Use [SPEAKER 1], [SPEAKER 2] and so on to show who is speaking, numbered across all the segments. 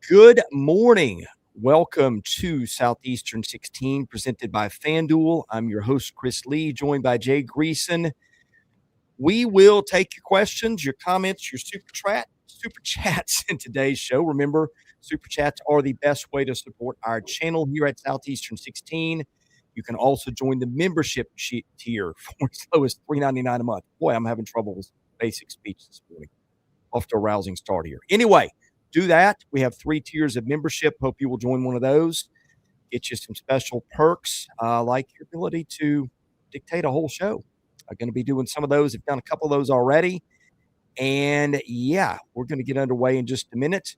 [SPEAKER 1] Good morning. Welcome to Southeastern 16, presented by FanDuel. I'm your host, Chris Lee, joined by Jay Greeson. We will take your questions, your comments, your super chats in today's show. Remember, super chats are the best way to support our channel here at Southeastern 16. You can also join the membership tier for as low as $3.99 a month. Boy, I'm having trouble with basic speech this morning. Off to a rousing start here. Anyway, do that. We have 3 tiers of membership. Hope you will join one of those. Get you some special perks like your ability to dictate a whole show. I'm going to be doing some of those. I've done a couple of those already. And yeah, we're going to get underway in just a minute.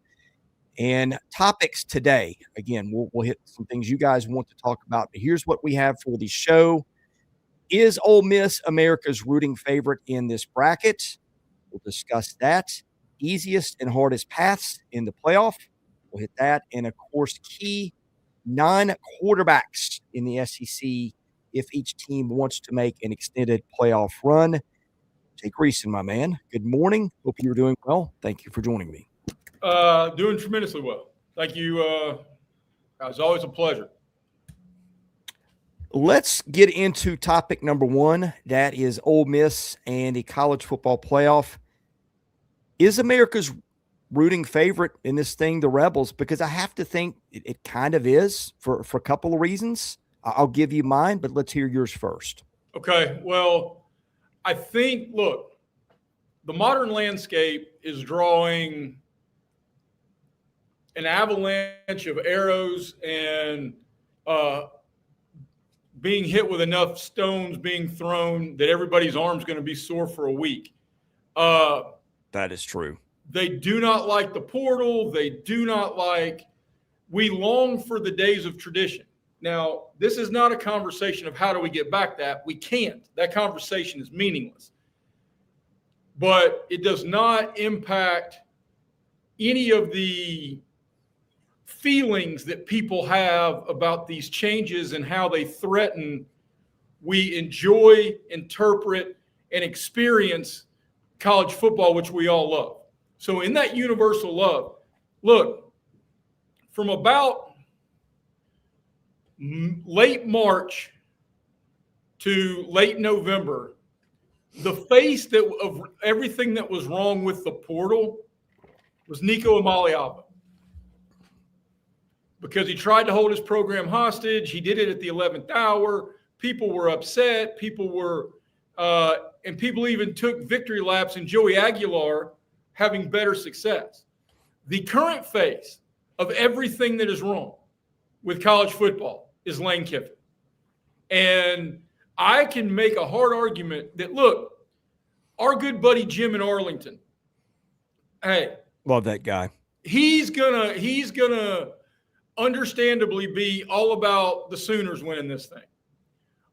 [SPEAKER 1] And topics today, again, we'll hit some things you guys want to talk about. But here's what we have for the show. Is Ole Miss America's rooting favorite in this bracket? We'll discuss that. Easiest and hardest paths in the playoff. We'll hit that. And, of course, key non-quarterbacks in the SEC if each team wants to make an extended playoff run. Jay Greeson, my man, good morning. Hope you're doing well. Thank you for joining me.
[SPEAKER 2] Doing tremendously well. Thank you. It's always a pleasure.
[SPEAKER 1] Let's get into topic number one. That is Ole Miss and the college football playoff. Is America's rooting favorite in this thing the Rebels? Because I have to think it kind of is for a couple of reasons. I'll give you mine, but let's hear yours first.
[SPEAKER 2] Okay. Well, I think, look, the modern landscape is drawing an avalanche of arrows and being hit with enough stones being thrown that everybody's arm's going to be sore for a week.
[SPEAKER 1] That is true.
[SPEAKER 2] They do not like the portal. They do not like – we long for the days of tradition. Now, this is not a conversation of how do we get back that. We can't. That conversation is meaningless. But it does not impact any of the feelings that people have about these changes and how they threaten. We enjoy, interpret, and experience college football, which we all love. So in that universal love, look, from about late March to late November, the face of everything that was wrong with the portal was Nico Amaliaba. Because he tried to hold his program hostage. He did it at the 11th hour. People were upset. And people even took victory laps in Joey Aguilar having better success. The current face of everything that is wrong with college football is Lane Kiffin. And I can make a hard argument that, look, our good buddy Jim in Arlington, hey.
[SPEAKER 1] Love that guy.
[SPEAKER 2] He's gonna understandably be all about the Sooners winning this thing.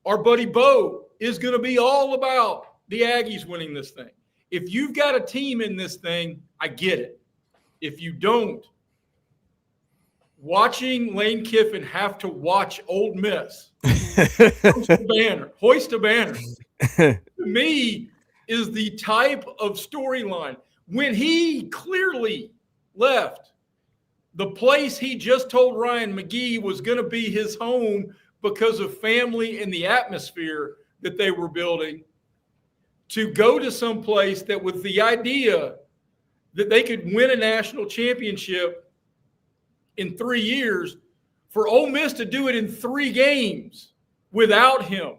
[SPEAKER 2] Our buddy Bo is going to be all about the Aggies winning this thing. If you've got a team in this thing, I get it. If you don't, watching Lane Kiffin have to watch Ole Miss hoist a banner, to me is the type of storyline. When he clearly left the place he just told Ryan McGee was going to be his home because of family and the atmosphere that they were building, to go to some place that with the idea that they could win a national championship in 3 years, for Ole Miss to do it in 3 games without him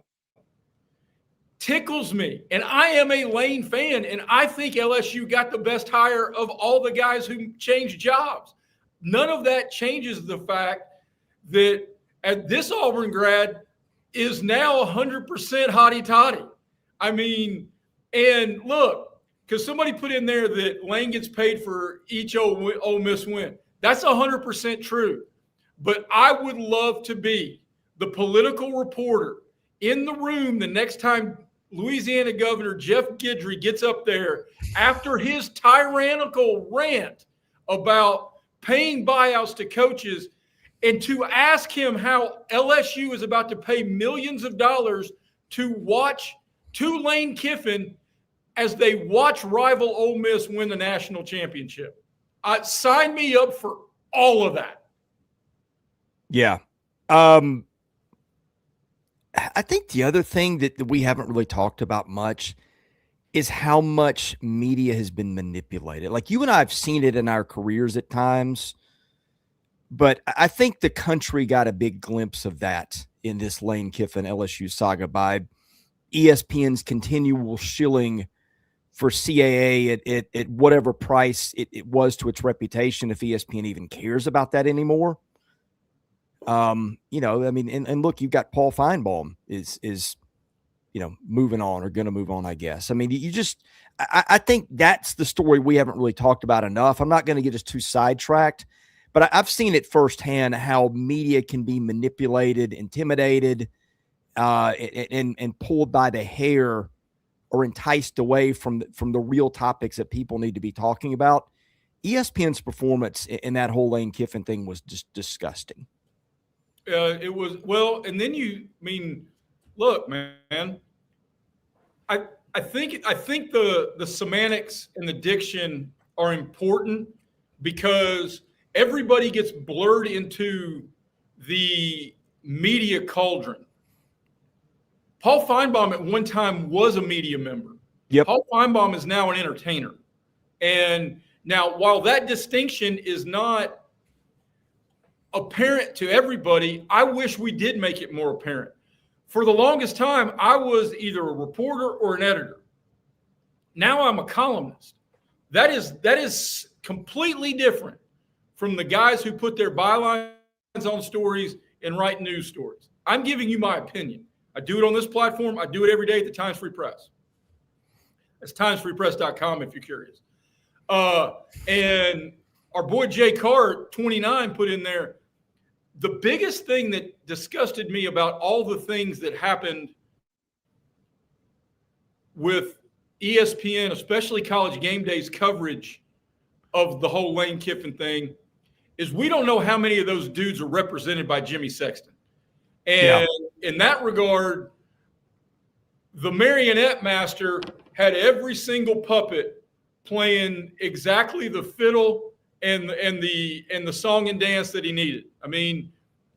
[SPEAKER 2] tickles me. And I am a Lane fan, and I think LSU got the best hire of all the guys who changed jobs. None of that changes the fact that at this Auburn grad is now 100% hotty-toddy. I mean, and look, because somebody put in there that Lane gets paid for each Ole Miss win. That's 100% true. But I would love to be the political reporter in the room the next time Louisiana Governor Jeff Guidry gets up there after his tyrannical rant about paying buyouts to coaches, and to ask him how LSU is about to pay millions of dollars to watch Lane Kiffin as they watch rival Ole Miss win the national championship. Sign me up for all of that.
[SPEAKER 1] Yeah. I think the other thing that we haven't really talked about much is how much media has been manipulated. Like you and I have seen it in our careers at times, but I think the country got a big glimpse of that in this Lane Kiffin LSU saga by ESPN's continual shilling for CAA at whatever price it was to its reputation, if ESPN even cares about that anymore. You know, I mean, and look, you've got Paul Feinbaum is, you know, moving on or going to move on, I guess. I mean, you just, I think that's the story we haven't really talked about enough. I'm not going to get us too sidetracked, but I've seen it firsthand how media can be manipulated, intimidated, and pulled by the hair or enticed away from the real topics that people need to be talking about. ESPN's performance in that whole Lane Kiffin thing was just disgusting.
[SPEAKER 2] It was, well, and then look, man, I think the semantics and the diction are important because everybody gets blurred into the media cauldron. Paul Feinbaum at one time was a media member.
[SPEAKER 1] Yep.
[SPEAKER 2] Paul Feinbaum is now an entertainer. And now, while that distinction is not apparent to everybody, I wish we did make it more apparent. For the longest time, I was either a reporter or an editor. Now I'm a columnist. That is completely different from the guys who put their bylines on stories and write news stories. I'm giving you my opinion. I do it on this platform. I do it every day at the Times Free Press. That's timesfreepress.com if you're curious. And our boy Jay Carr, 29, put in there, the biggest thing that disgusted me about all the things that happened with ESPN, especially College Game Day's coverage of the whole Lane Kiffin thing, is we don't know how many of those dudes are represented by Jimmy Sexton. And in that regard, the marionette master had every single puppet playing exactly the fiddle and the song and dance that he needed. I mean,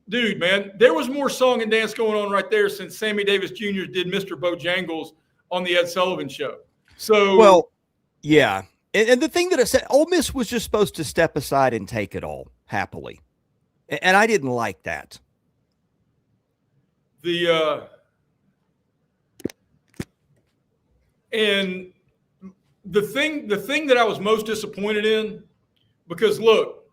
[SPEAKER 2] dude, man, there was more song and dance going on right there since Sammy Davis Jr. did Mr. Bojangles on the Ed Sullivan Show. So,
[SPEAKER 1] well, yeah. And the thing that I said, Ole Miss was just supposed to step aside and take it all happily. And I didn't like that.
[SPEAKER 2] And the thing that I was most disappointed in, because look,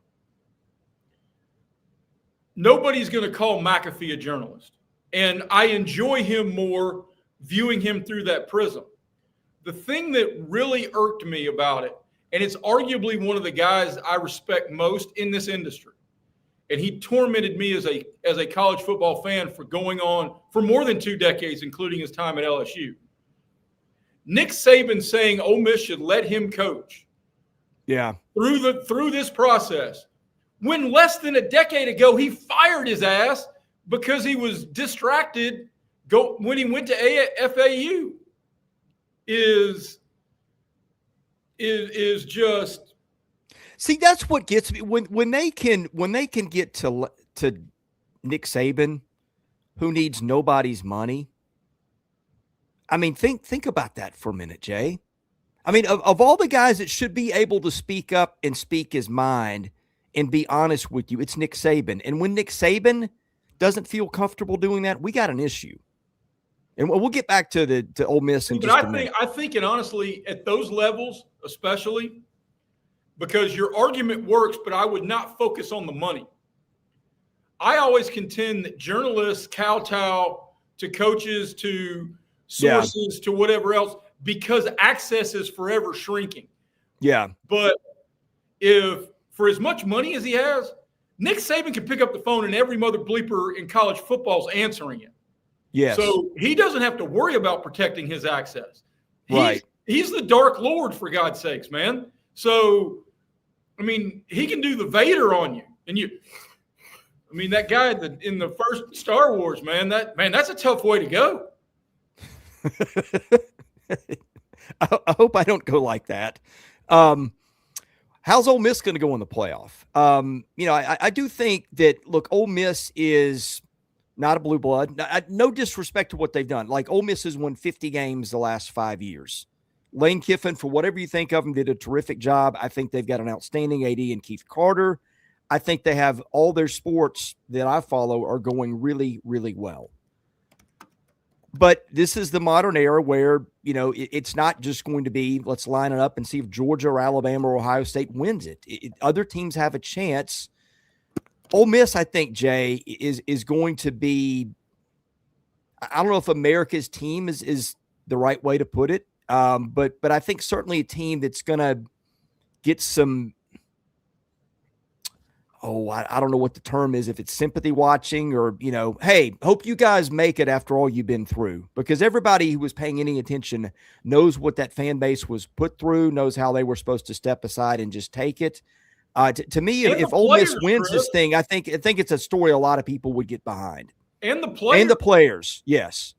[SPEAKER 2] nobody's going to call McAfee a journalist. And I enjoy him more viewing him through that prism. The thing that really irked me about it, and it's arguably one of the guys I respect most in this industry, and he tormented me as a college football fan for going on for more than 2 decades, including his time at LSU. Nick Saban saying Ole Miss should let him coach.
[SPEAKER 1] Yeah.
[SPEAKER 2] Through this process, when less than a decade ago he fired his ass because he was distracted when he went to FAU is just.
[SPEAKER 1] See, that's what gets me when they can get to Nick Saban, who needs nobody's money. I mean, think about that for a minute, Jay. I mean, of all the guys that should be able to speak up and speak his mind and be honest with you, it's Nick Saban. And when Nick Saban doesn't feel comfortable doing that, we got an issue. And we'll get back to Ole Miss in just a minute.
[SPEAKER 2] I think, and honestly, at those levels, especially, because your argument works, but I would not focus on the money. I always contend that journalists kowtow to coaches, to sources, to whatever else, because access is forever shrinking.
[SPEAKER 1] Yeah.
[SPEAKER 2] But if for as much money as he has, Nick Saban can pick up the phone and every mother bleeper in college football is answering it.
[SPEAKER 1] Yes.
[SPEAKER 2] So he doesn't have to worry about protecting his access.
[SPEAKER 1] Right.
[SPEAKER 2] He's the Dark Lord, for God's sakes, man. So, I mean, he can do the Vader on you. And that guy in the first Star Wars, that's a tough way to go.
[SPEAKER 1] I hope I don't go like that. How How's Ole Miss going to go in the playoff? I do think that, look, Ole Miss is not a blue blood. No disrespect to what they've done. Like, Ole Miss has won 50 games the last 5 years. Lane Kiffin, for whatever you think of him, did a terrific job. I think they've got an outstanding AD in Keith Carter. I think they have all their sports that I follow are going really, really well. But this is the modern era where, it's not just going to be, let's line it up and see if Georgia or Alabama or Ohio State wins it. Other teams have a chance. Ole Miss, I think, Jay, is going to be, I don't know if America's team is the right way to put it, but I think certainly a team that's going to get some, I don't know what the term is, if it's sympathy watching or, hey, hope you guys make it after all you've been through. Because everybody who was paying any attention knows what that fan base was put through, knows how they were supposed to step aside and just take it. To me, if Ole Miss wins this thing, I think it's a story a lot of people would get behind.
[SPEAKER 2] And the players.
[SPEAKER 1] And the players, yes.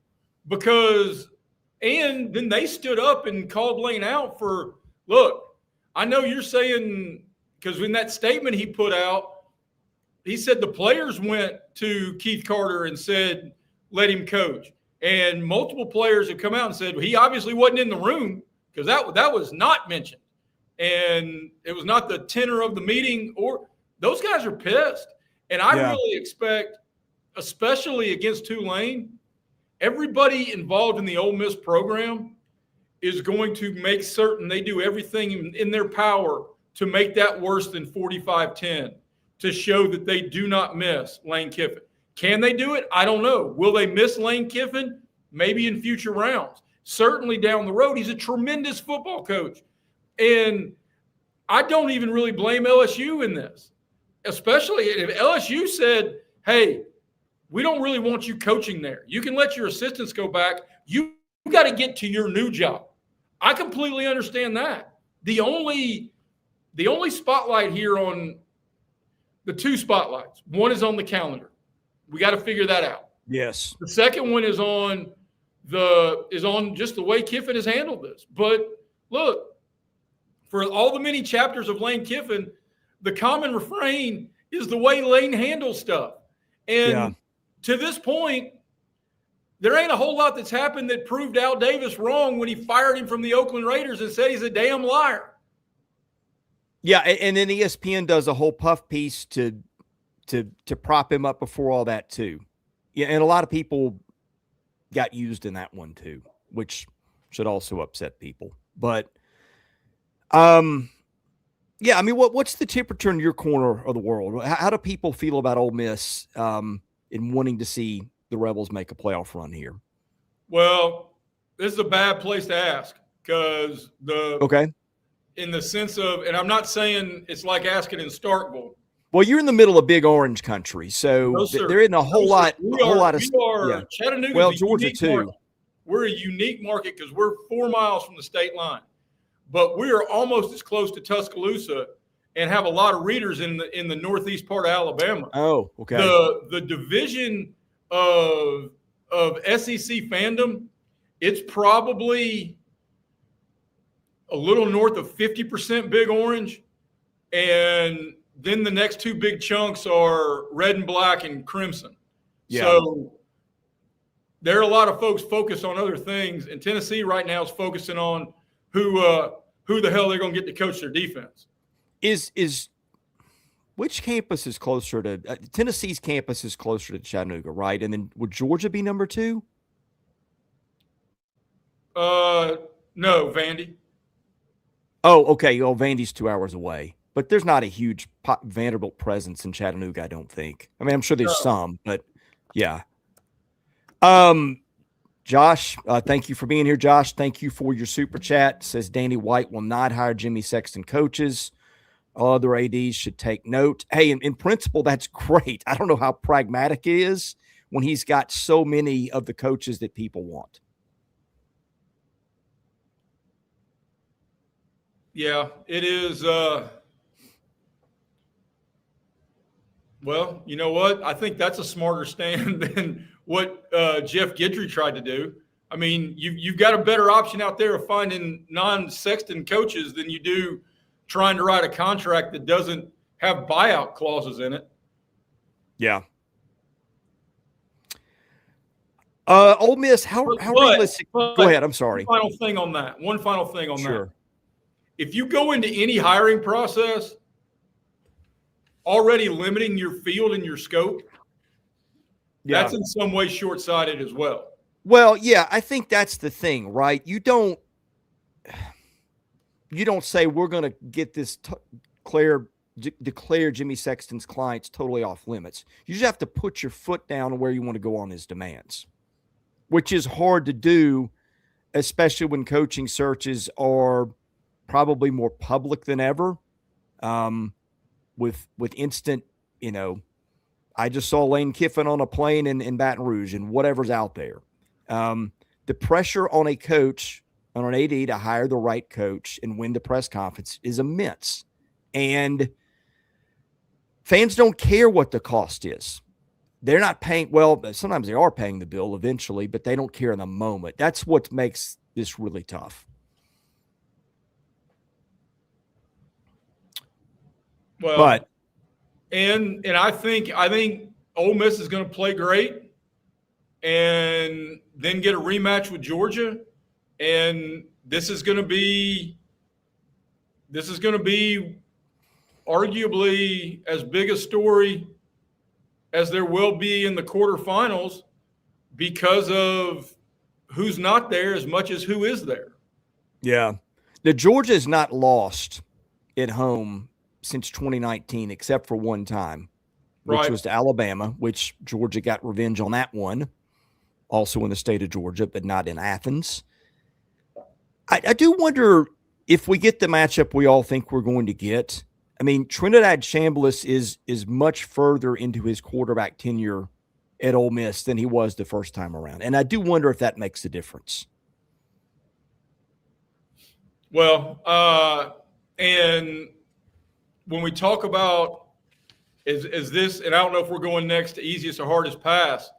[SPEAKER 2] And then they stood up and called Lane out for, look, I know you're saying, because in that statement he put out, he said the players went to Keith Carter and said, let him coach. And multiple players have come out and said, well, he obviously wasn't in the room because that was not mentioned. And it was not the tenor of the meeting, or those guys are pissed. And I really expect, especially against Tulane, everybody involved in the Ole Miss program is going to make certain they do everything in their power to make that worse than 45-10, to show that they do not miss Lane Kiffin. Can they do it? I don't know. Will they miss Lane Kiffin? Maybe in future rounds. Certainly down the road. He's a tremendous football coach. And I don't even really blame LSU in this, especially if LSU said, hey, we don't really want you coaching there. You can let your assistants go back. You got to get to your new job. I completely understand that. The only spotlight here on the two spotlights, one is on the calendar. We got to figure that out.
[SPEAKER 1] Yes.
[SPEAKER 2] The second one is on just the way Kiffin has handled this. But look, for all the many chapters of Lane Kiffin, the common refrain is the way Lane handles stuff. And to this point, there ain't a whole lot that's happened that proved Al Davis wrong when he fired him from the Oakland Raiders and said he's a damn liar.
[SPEAKER 1] Yeah, and then ESPN does a whole puff piece to prop him up before all that too. Yeah, and a lot of people got used in that one too, which should also upset people. But yeah, I mean, what's the temperature in your corner of the world? How do people feel about Ole Miss in wanting to see the Rebels make a playoff run here?
[SPEAKER 2] Well, this is a bad place to ask because in the sense of, and I'm not saying it's like asking in Starkville.
[SPEAKER 1] Well, you're in the middle of Big Orange country, so there isn't a whole lot of.
[SPEAKER 2] Chattanooga.
[SPEAKER 1] Well, Georgia too.
[SPEAKER 2] Market. We're a unique market because we're 4 miles from the state line, but we are almost as close to Tuscaloosa and have a lot of readers in the northeast part of Alabama.
[SPEAKER 1] Oh, okay.
[SPEAKER 2] The division of SEC fandom, it's probably a little north of 50% Big Orange, and then the next two big chunks are red and black and crimson. Yeah. So there are a lot of folks focused on other things, and Tennessee right now is focusing on who the hell they're going to get to coach their defense.
[SPEAKER 1] Is which campus is closer to Tennessee's campus is closer to Chattanooga, right? And then would Georgia be number 2?
[SPEAKER 2] No, Vandy.
[SPEAKER 1] Oh, okay. Oh, Vandy's 2 hours away, but there's not a huge Vanderbilt presence in Chattanooga, I don't think. I mean, I'm sure there's some, but yeah. Josh, thank you for being here. Josh, thank you for your super chat. Says Danny White will not hire Jimmy Sexton coaches. All other ADs should take note. Hey, in principle, that's great. I don't know how pragmatic it is when he's got so many of the coaches that people want.
[SPEAKER 2] Yeah, it is. Well, you know what? I think that's a smarter stand than what Jeff Guidry tried to do. I mean, you've got a better option out there of finding non-Sexton coaches than you do trying to write a contract that doesn't have buyout clauses in it.
[SPEAKER 1] Yeah. Ole Miss, how realistic? Go ahead. I'm sorry.
[SPEAKER 2] One final thing on that.
[SPEAKER 1] Sure.
[SPEAKER 2] If you go into any hiring process already limiting your field and your scope, that's in some way short-sighted as well.
[SPEAKER 1] Well, yeah, I think that's the thing, right? You don't say we're going to get this declare Jimmy Sexton's clients totally off limits. You just have to put your foot down on where you want to go on his demands, which is hard to do, especially when coaching searches are probably more public than ever. With instant, I just saw Lane Kiffin on a plane in Baton Rouge and whatever's out there. The pressure on a coach, on an AD to hire the right coach and win the press conference is immense. And fans don't care what the cost is. They're not paying. Well, sometimes they are paying the bill eventually, but they don't care in the moment. That's what makes this really tough.
[SPEAKER 2] Well, and I think Ole Miss is going to play great and then get a rematch with Georgia. And this is going to be arguably as big a story as there will be in the quarterfinals because of who's not there as much as who is there.
[SPEAKER 1] Yeah. The Georgia is not lost at home since 2019, except for one time, which was to Alabama, which Georgia got revenge on that one, also in the state of Georgia, but not in Athens. I do wonder if we get the matchup we all think we're going to get. I mean, Trinidad Chambliss is much further into his quarterback tenure at Ole Miss than he was the first time around. And I do wonder if that makes a difference.
[SPEAKER 2] Well, and when we talk about is this, and I don't know if we're going next to easiest or hardest pass,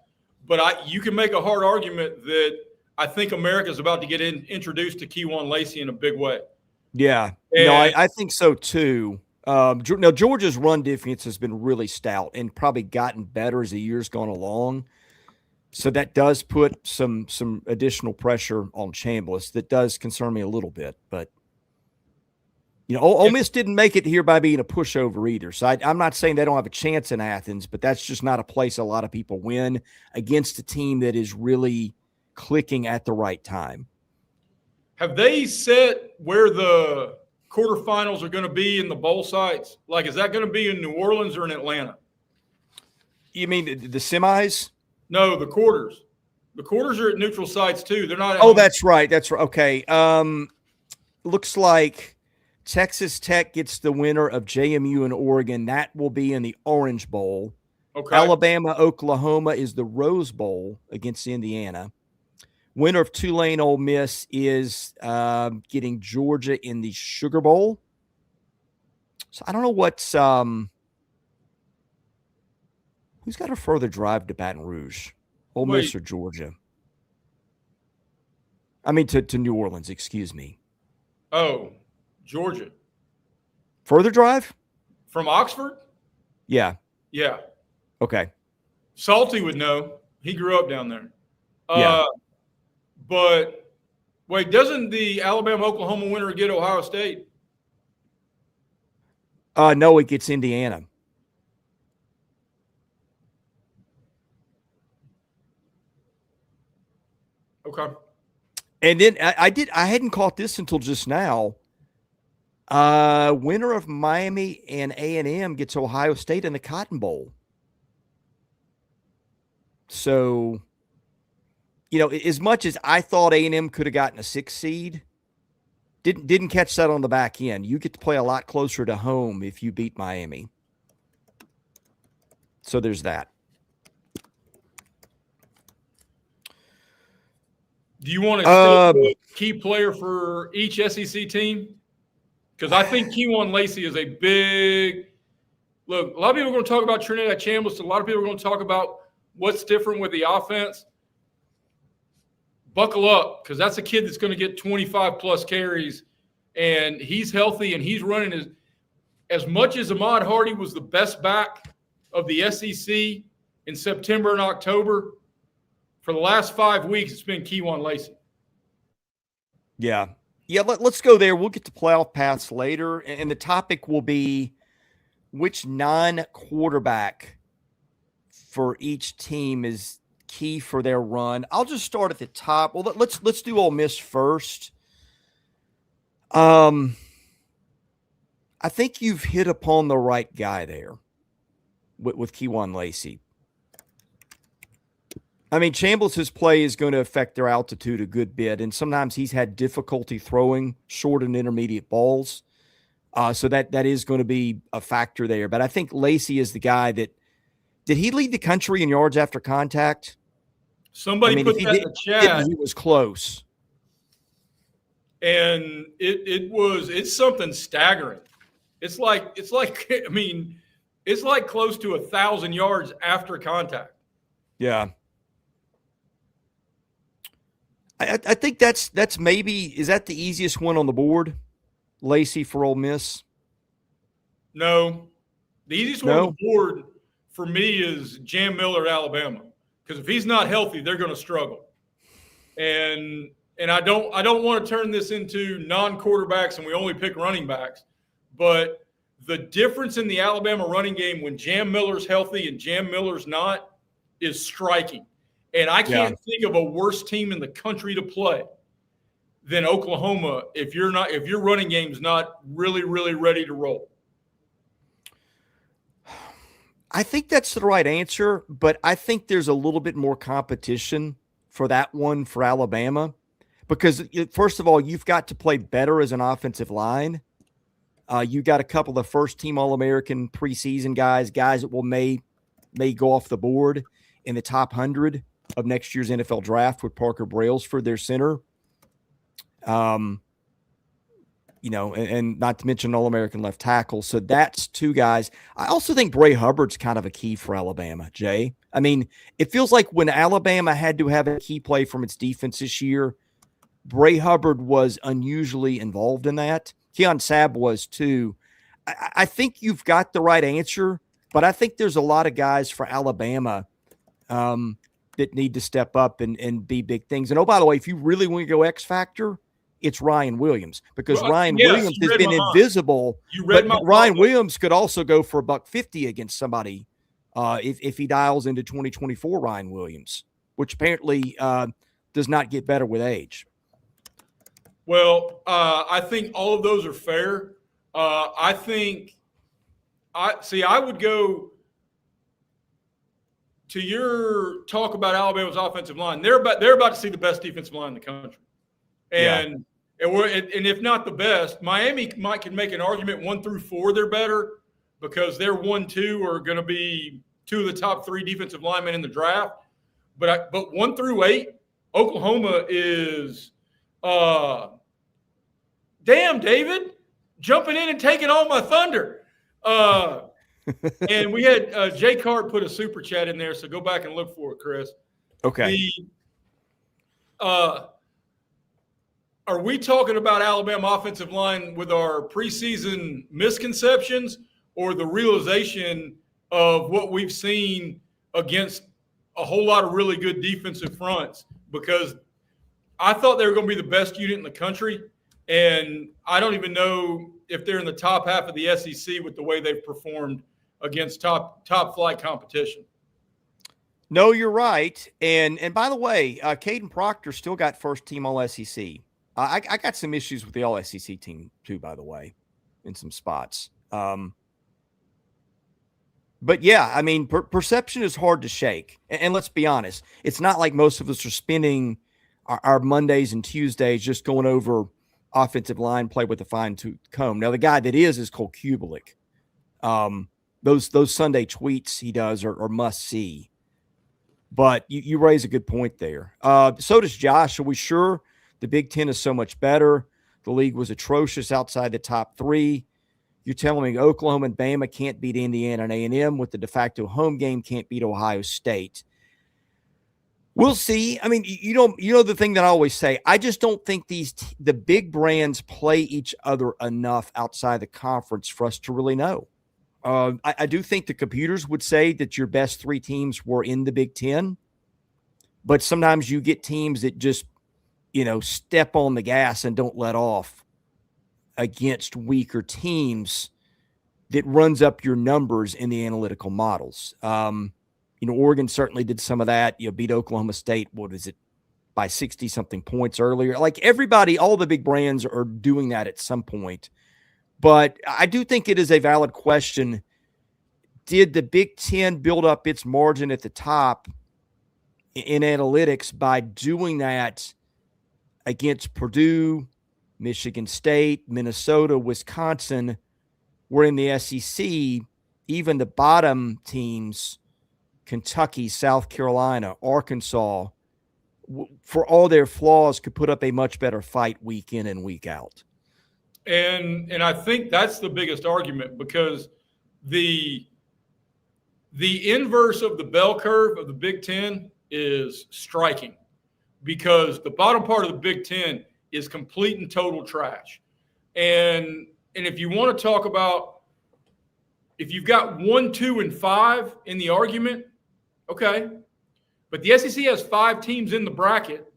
[SPEAKER 2] but you can make a hard argument that I think America is about to get introduced to Kejuan Lacey in a big way.
[SPEAKER 1] Yeah, I think so too. Now, Georgia's run defense has been really stout and probably gotten better as the year's gone along. So that does put some additional pressure on Chambliss. That does concern me a little bit. But, Ole Miss didn't make it here by being a pushover either. So I'm not saying they don't have a chance in Athens, but that's just not a place a lot of people win against a team that is really clicking at the right time.
[SPEAKER 2] Have they set where the quarterfinals are going to be in the bowl sites? Like, is that going to be in New Orleans or in Atlanta?
[SPEAKER 1] You mean the semis?
[SPEAKER 2] No, the quarters. The quarters are at neutral sites too. They're not.
[SPEAKER 1] That's right. That's right. Okay. Looks like Texas Tech gets the winner of JMU and Oregon. That will be in the Orange Bowl.
[SPEAKER 2] Okay.
[SPEAKER 1] Alabama, Oklahoma is the Rose Bowl against Indiana. Winner of Tulane, Ole Miss is getting Georgia in the Sugar Bowl. So I don't know what's who's got a further drive to Baton Rouge, Ole Miss or Georgia? I mean to New Orleans, excuse me.
[SPEAKER 2] Oh, Georgia.
[SPEAKER 1] Further drive?
[SPEAKER 2] From Oxford?
[SPEAKER 1] Yeah.
[SPEAKER 2] Yeah.
[SPEAKER 1] Okay.
[SPEAKER 2] Salty would know. He grew up down there.
[SPEAKER 1] Yeah.
[SPEAKER 2] But wait, doesn't the Alabama-Oklahoma winner get Ohio State?
[SPEAKER 1] No, it gets Indiana.
[SPEAKER 2] Okay.
[SPEAKER 1] And then I hadn't caught this until just now. Winner of Miami and A&M gets Ohio State in the Cotton Bowl. So, as much as I thought A&M could have gotten a 6 seed, didn't catch that on the back end. You get to play a lot closer to home if you beat Miami. So there's that.
[SPEAKER 2] Do you want to say a key player for each SEC team? Because I think Kejuan Lacey is a big – look, a lot of people are going to talk about Trinidad Chambliss. A lot of people are going to talk about what's different with the offense. Buckle up, because that's a kid that's going to get 25-plus carries and he's healthy and he's running as much as Ahmad Hardy was the best back of the SEC in September and October, for the last 5 weeks, it's been Keyjuan Lacey.
[SPEAKER 1] Yeah. Yeah, let's go there. We'll get to playoff paths later, and the topic will be which non-quarterback for each team is key for their run. I'll just start at the top. Well, let's do Ole Miss first. I think you've hit upon the right guy there with Keyjuan Lacey. I mean, Chambliss' play is going to affect their altitude a good bit, and sometimes he's had difficulty throwing short and intermediate balls. So that is going to be a factor there. But I think Lacey is the guy that – did he lead the country in yards after contact?
[SPEAKER 2] Somebody put that in the chat.
[SPEAKER 1] He was close.
[SPEAKER 2] And it's something staggering. It's like I mean, it's like close to 1,000 yards after contact.
[SPEAKER 1] Yeah. I think that's maybe – is that the easiest one on the board, Lacey for Ole Miss?
[SPEAKER 2] No. The easiest one on the board for me is Jam Miller at Alabama, because if he's not healthy, they're going to struggle. And I don't want to turn this into non-quarterbacks and we only pick running backs, but the difference in the Alabama running game when Jam Miller's healthy and Jam Miller's not is striking. And I can't think of a worse team in the country to play than Oklahoma if your running game's not really, really ready to roll.
[SPEAKER 1] I think that's the right answer, but I think there's a little bit more competition for that one for Alabama because, first of all, you've got to play better as an offensive line. You got a couple of first-team All-American preseason guys that may go off the board in the top 100 of next year's NFL draft with Parker Brailsford, their center. And not to mention All-American left tackle. So that's two guys. I also think Bray Hubbard's kind of a key for Alabama, Jay. I mean, it feels like when Alabama had to have a key play from its defense this year, Bray Hubbard was unusually involved in that. Keon Sabb was too. I think you've got the right answer, but I think there's a lot of guys for Alabama that need to step up and be big things. And, oh, by the way, if you really want to go X factor, it's Ryan Williams because Ryan Williams has been invisible. But Ryan Williams could also go for $150 against somebody if he dials into 2024 Ryan Williams, which apparently does not get better with age.
[SPEAKER 2] Well, I think all of those are fair. I would go to your talk about Alabama's offensive line. They're about to see the best defensive line in the country. And if not the best, Miami can make an argument 1 through 4 they're better because their 1-2 are going to be 2 of the top 3 defensive linemen in the draft. But 1 through 8, Oklahoma is damn, David, jumping in and taking all my thunder. And we had Jay Cart put a super chat in there, so go back and look for it, Chris.
[SPEAKER 1] Okay.
[SPEAKER 2] Are we talking about Alabama offensive line with our preseason misconceptions or the realization of what we've seen against a whole lot of really good defensive fronts? Because I thought they were going to be the best unit in the country, and I don't even know if they're in the top half of the SEC with the way they've performed against top flight competition.
[SPEAKER 1] No, you're right. And by the way, Caden Proctor still got first team All SEC. I got some issues with the All SEC team too, by the way, in some spots. But yeah, I mean, perception is hard to shake. And let's be honest, it's not like most of us are spending our Mondays and Tuesdays just going over offensive line play with a fine-tooth comb. Now, the guy that is Cole Kubelik. Those Sunday tweets he does are must-see. But you raise a good point there. So does Josh. Are we sure the Big Ten is so much better? The league was atrocious outside the top 3. You're telling me Oklahoma and Bama can't beat Indiana and A&M with the de facto home game, can't beat Ohio State. We'll see. I mean, the thing that I always say, I just don't think the big brands play each other enough outside the conference for us to really know. I do think the computers would say that your best 3 teams were in the Big Ten, but sometimes you get teams that just, step on the gas and don't let off against weaker teams that runs up your numbers in the analytical models. Oregon certainly did some of that, beat Oklahoma State. What is it? By 60 something points earlier. Like everybody, all the big brands are doing that at some point. But I do think it is a valid question. Did the Big Ten build up its margin at the top in analytics by doing that against Purdue, Michigan State, Minnesota, Wisconsin, where in the SEC, even the bottom teams, Kentucky, South Carolina, Arkansas, for all their flaws, could put up a much better fight week in and week out.
[SPEAKER 2] And I think that's the biggest argument, because the inverse of the bell curve of the Big Ten is striking, because the bottom part of the Big Ten is complete and total trash. And if you want to talk about, if you've got 1, 2, and 5 in the argument, okay. But the SEC has 5 teams in the bracket,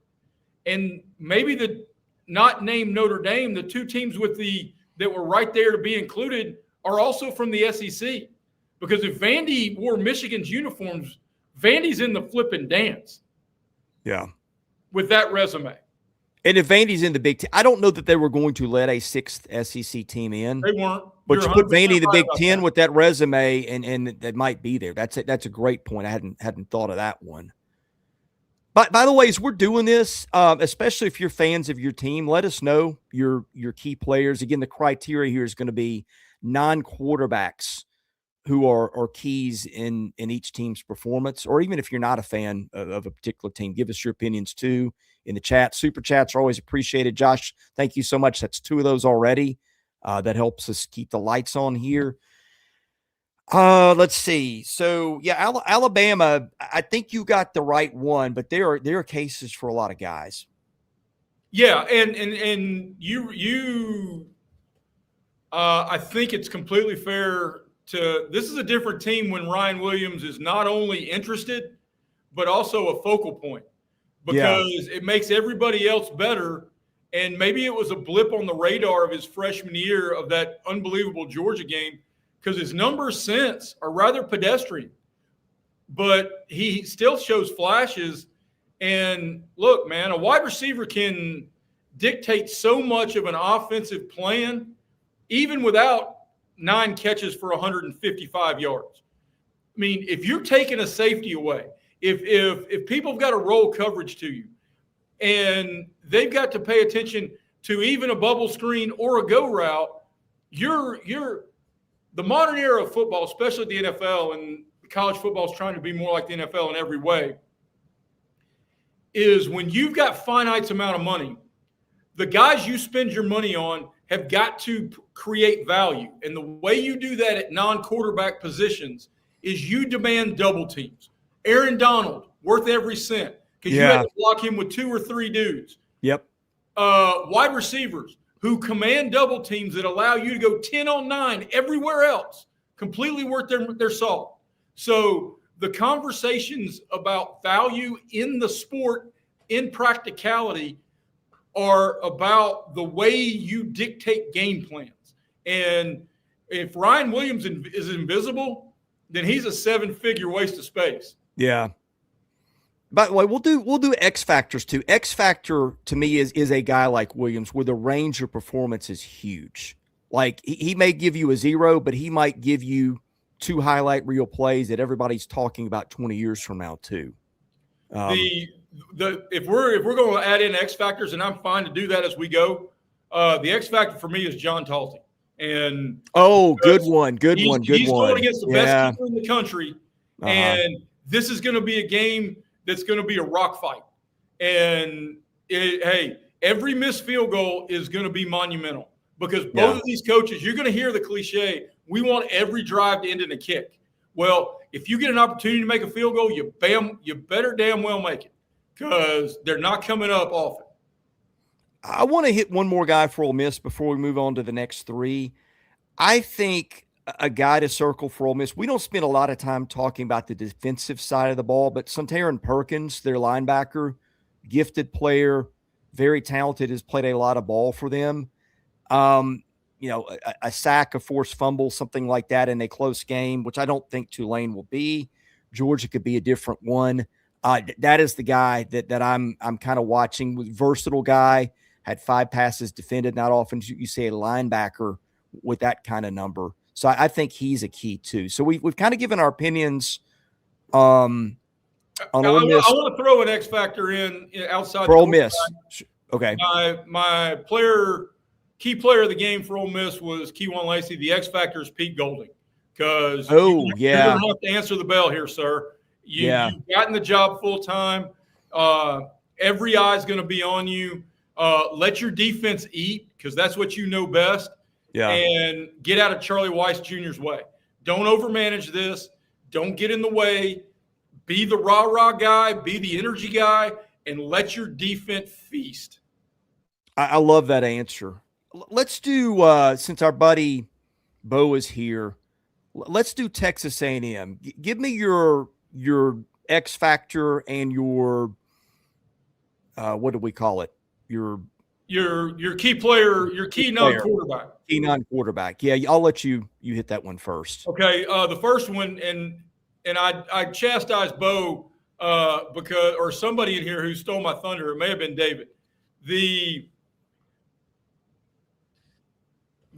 [SPEAKER 2] and maybe the not named Notre Dame, the 2 teams that were right there to be included, are also from the SEC. Because if Vandy wore Michigan's uniforms, Vandy's in the flipping dance.
[SPEAKER 1] Yeah.
[SPEAKER 2] With that resume.
[SPEAKER 1] And if Vandy's in the Big Ten, I don't know that they were going to let a 6th SEC team in.
[SPEAKER 2] They weren't.
[SPEAKER 1] But you put Vandy in the Big Ten with that resume, and that might be there. That's a great point. I hadn't thought of that one. But by the way, as we're doing this, especially if you're fans of your team, let us know your key players. Again, the criteria here is going to be non-quarterbacks who are keys in each team's performance, or even if you're not a fan of a particular team, give us your opinions too in the chat. Super chats are always appreciated. Josh, thank you so much. That's 2 of those already. That helps us keep the lights on here. Let's see. So yeah, Alabama, I think you got the right one, but there are cases for a lot of guys.
[SPEAKER 2] Yeah. And you I think it's completely fair this is a different team when Ryan Williams is not only interested, but also a focal point, because it makes everybody else better. And maybe it was a blip on the radar of his freshman year of that unbelievable Georgia game, because his numbers since are rather pedestrian, but he still shows flashes. And look, man, a wide receiver can dictate so much of an offensive plan, even without 9 catches for 155 yards. I mean, if you're taking a safety away, if people have got to roll coverage to you, and they've got to pay attention to even a bubble screen or a go route, you're the modern era of football, especially the NFL, and college football is trying to be more like the NFL in every way, is when you've got finite amount of money, the guys you spend your money on have got to create value. And the way you do that at non-quarterback positions is you demand double teams. Aaron Donald, worth every cent, because you had to block him with 2 or 3 dudes.
[SPEAKER 1] Yep.
[SPEAKER 2] Wide receivers who command double teams that allow you to go 10 on 9 everywhere else, completely worth their salt. So the conversations about value in the sport, in practicality, are about the way you dictate game plans. And if Ryan Williams is invisible, then he's a 7-figure waste of space.
[SPEAKER 1] Yeah. By the way, we'll do X factors too. X factor to me is a guy like Williams where the range of performance is huge. Like he may give you a 0, but he might give you 2 highlight reel plays that everybody's talking about 20 years from now too.
[SPEAKER 2] If we're going to add in X factors, and I'm fine to do that as we go, the X factor for me is John Talty. And
[SPEAKER 1] good one.
[SPEAKER 2] He's going against the best keeper in the country, and this is going to be a game that's going to be a rock fight. And every missed field goal is going to be monumental, because both of these coaches, you're going to hear the cliche, we want every drive to end in a kick. Well, if you get an opportunity to make a field goal, you better damn well make it. because they're not coming up often.
[SPEAKER 1] I want to hit one more guy for Ole Miss before we move on to the next three. I think a guy to circle for Ole Miss. We don't spend a lot of time talking about the defensive side of the ball, but Sontaran Perkins, their linebacker, gifted player, very talented, has played a lot of ball for them. A sack, a forced fumble, something like that in a close game, which I don't think Tulane will be. Georgia could be a different one. That is the guy that I'm kind of watching. Versatile guy, had 5 passes defended. Not often you see a linebacker with that kind of number. So I think he's a key too. So we've kind of given our opinions on Ole Miss.
[SPEAKER 2] I want to throw an X factor in outside
[SPEAKER 1] for Ole Miss. Okay.
[SPEAKER 2] My key player of the game for Ole Miss was Keywan Lacey. The X factor is Pete Golding, because you're going to have to answer the bell here, sir. You've gotten the job full time. Every eye is going to be on you. Let your defense eat, because that's what you know best. Yeah. And get out of Charlie Weiss Jr.'s way. Don't overmanage this. Don't get in the way. Be the rah-rah guy. Be the energy guy, and let your defense feast.
[SPEAKER 1] I love that answer. Let's do, since our buddy Bo is here, let's do Texas A&M. Give me your X factor and your what do we call it? Your
[SPEAKER 2] key player, your key non-quarterback.
[SPEAKER 1] Key non-quarterback. Yeah, I'll let you hit that one first.
[SPEAKER 2] Okay, the first one, and I chastised Bo because, or somebody in here who stole my thunder. It may have been David. The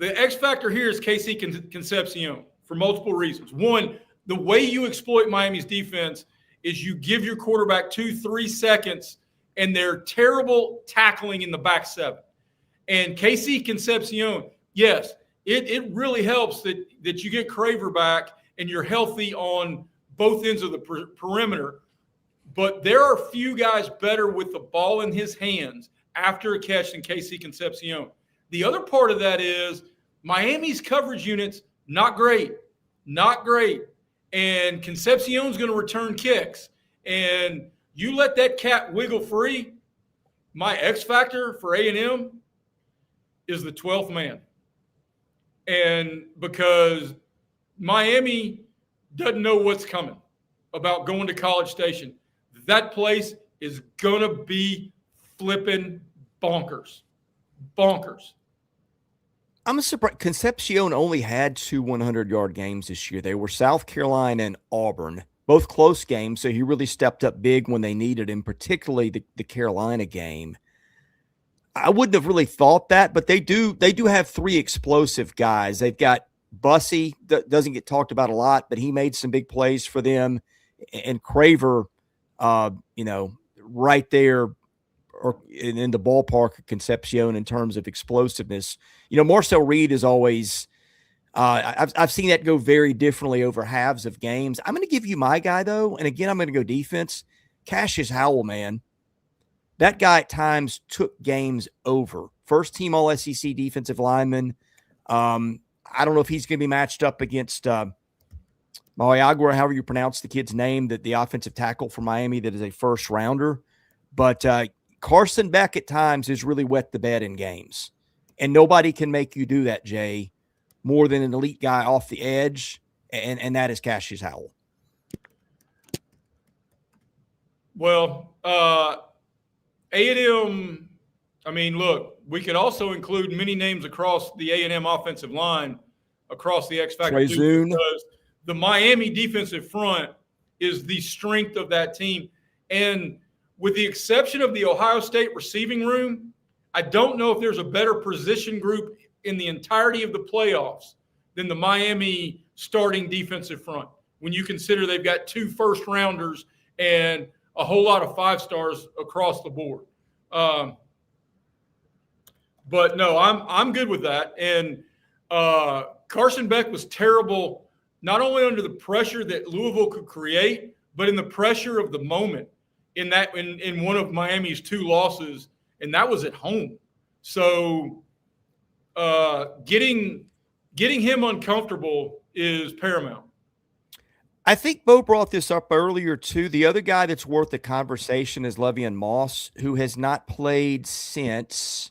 [SPEAKER 2] X factor here is Casey Concepcion for multiple reasons. One, the way you exploit Miami's defense is you give your quarterback 2-3 seconds, and they're terrible tackling in the back 7. And Casey Concepcion, yes, it really helps that you get Craver back and you're healthy on both ends of the perimeter. But there are few guys better with the ball in his hands after a catch than Casey Concepcion. The other part of that is Miami's coverage units, not great. And Concepcion's going to return kicks. And you let that cat wiggle free, my X factor for A&M is the 12th man. And because Miami doesn't know what's coming about going to College Station, that place is going to be flipping bonkers.
[SPEAKER 1] I'm surprised. Concepcion only had 2 100-yard games this year. They were South Carolina and Auburn, both close games, so he really stepped up big when they needed him, particularly the Carolina game. I wouldn't have really thought that, but they do have 3 explosive guys. They've got Bussey, that doesn't get talked about a lot, but he made some big plays for them, and Craver, right there, or in the ballpark of Concepcion in terms of explosiveness. Marcel Reed is always I've seen that go very differently over halves of games. I'm going to give you my guy, though, and again, I'm going to go defense. Cassius Howell, man. That guy at times took games over. First team All-SEC defensive lineman. I don't know if he's going to be matched up against Mauyagwa, however you pronounce the kid's name, that the offensive tackle for Miami that is a first rounder. But Carson Beck at times has really wet the bed in games. And nobody can make you do that, Jay, more than an elite guy off the edge, and that is Cassius Howell.
[SPEAKER 2] Well, A&M, look, we could also include many names across the A&M offensive line across the X Factor, because the Miami defensive front is the strength of that team. And with the exception of the Ohio State receiving room, I don't know if there's a better position group in the entirety of the playoffs than the Miami starting defensive front, when you consider they've got 2 first-rounders and a whole lot of 5-stars across the board. But no, I'm good with that. And Carson Beck was terrible, not only under the pressure that Louisville could create, but in the pressure of the moment in one of Miami's 2 losses, and that was at home. So getting him uncomfortable is paramount.
[SPEAKER 1] I think Bo brought this up earlier too. The other guy that's worth the conversation is Le'Veon Moss, who has not played since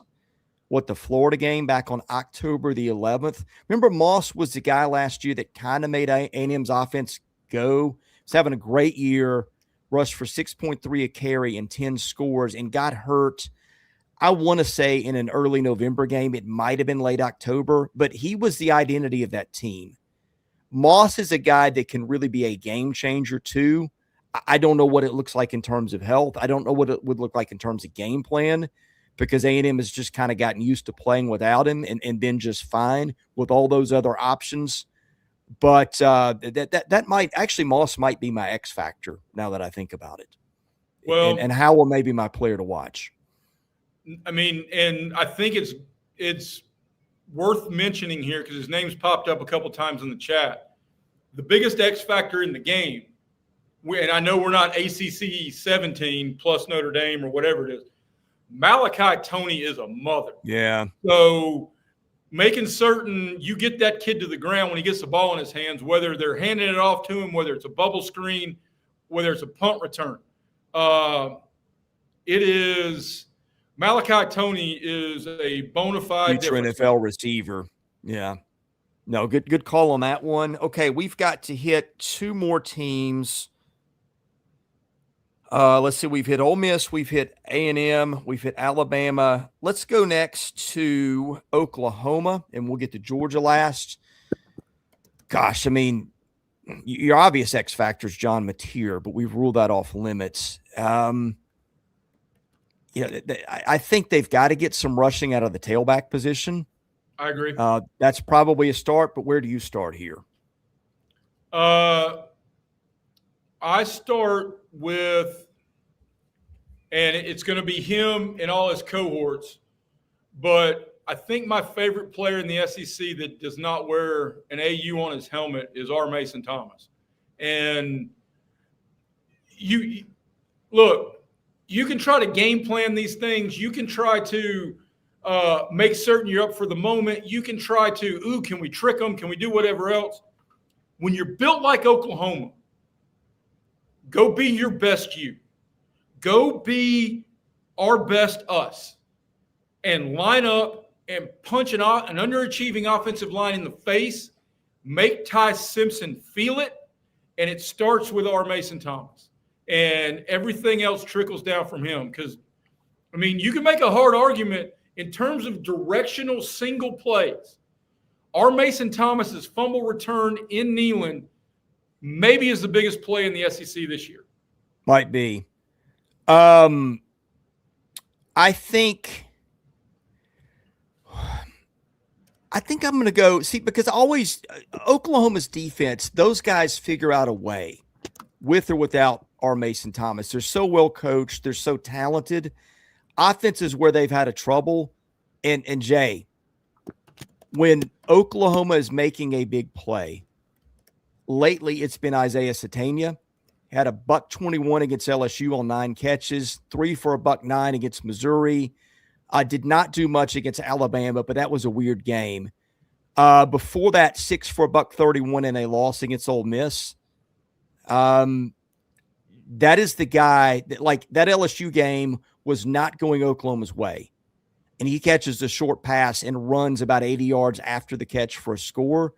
[SPEAKER 1] the Florida game back on October the 11th. Remember, Moss was the guy last year that kind of made A&M's offense go. He's having a great year, rushed for 6.3 a carry and 10 scores, and got hurt. I want to say in an early November game. It might have been late October, but he was the identity of that team. Moss is a guy that can really be a game changer too. I don't know what it looks like in terms of health. I don't know what it would look like in terms of game plan, because A&M has just kind of gotten used to playing without him and been just fine with all those other options. But that might actually, Moss might be my X factor now that I think about it.
[SPEAKER 2] Well,
[SPEAKER 1] and Howell may be my player to watch.
[SPEAKER 2] I mean, and I think it's worth mentioning here because his name's popped up a couple times in the chat. The biggest X factor in the game, and I know we're not ACC 17 plus Notre Dame or whatever it is, Malachi Toney is a mother.
[SPEAKER 1] Yeah.
[SPEAKER 2] So making certain you get that kid to the ground when he gets the ball in his hands, whether they're handing it off to him, whether it's a bubble screen, whether it's a punt return. It is Malachi Toney is a bona fide
[SPEAKER 1] future NFL receiver. Yeah. No, good call on that one. Okay, we've got to hit two more teams. Let's see. We've hit Ole Miss. We've hit A&M. We've hit Alabama. Let's go next to Oklahoma, and we'll get to Georgia last. Gosh, I mean, your obvious X factor is John Mateer, but we've ruled that off limits. I think they've got to get some rushing out of the tailback position.
[SPEAKER 2] I agree.
[SPEAKER 1] That's probably a start, but where do you start here?
[SPEAKER 2] I start with, and it's going to be him and all his cohorts, but I think my favorite player in the SEC that does not wear an AU on his helmet is R. Mason Thomas. And you can try to game plan these things. You can try to make certain you're up for the moment. You can try to, can we trick them? Can we do whatever else? When you're built like Oklahoma, go be your best you. Go be our best us. And line up and punch an underachieving offensive line in the face. Make Ty Simpson feel it. And it starts with R. Mason Thomas. And everything else trickles down from him. Because, I mean, you can make a hard argument in terms of directional single plays. R. Mason Thomas's fumble return in Neyland maybe is the biggest play in the SEC this year.
[SPEAKER 1] Might be. I think I'm going to go see, because always Oklahoma's defense, those guys figure out a way with or without R. Mason Thomas. They're so well coached. They're so talented. Offenses where they've had a trouble. And Jay, when Oklahoma is making a big play, lately it's been Isaiah Satania. Had a $121 against LSU on 9 catches, 3 for $109 against Missouri. Did not do much against Alabama, but that was a weird game. Before that, 6 for $131 in a loss against Ole Miss. That is the guy that, like, that LSU game was not going Oklahoma's way. And he catches a short pass and runs about 80 yards after the catch for a score.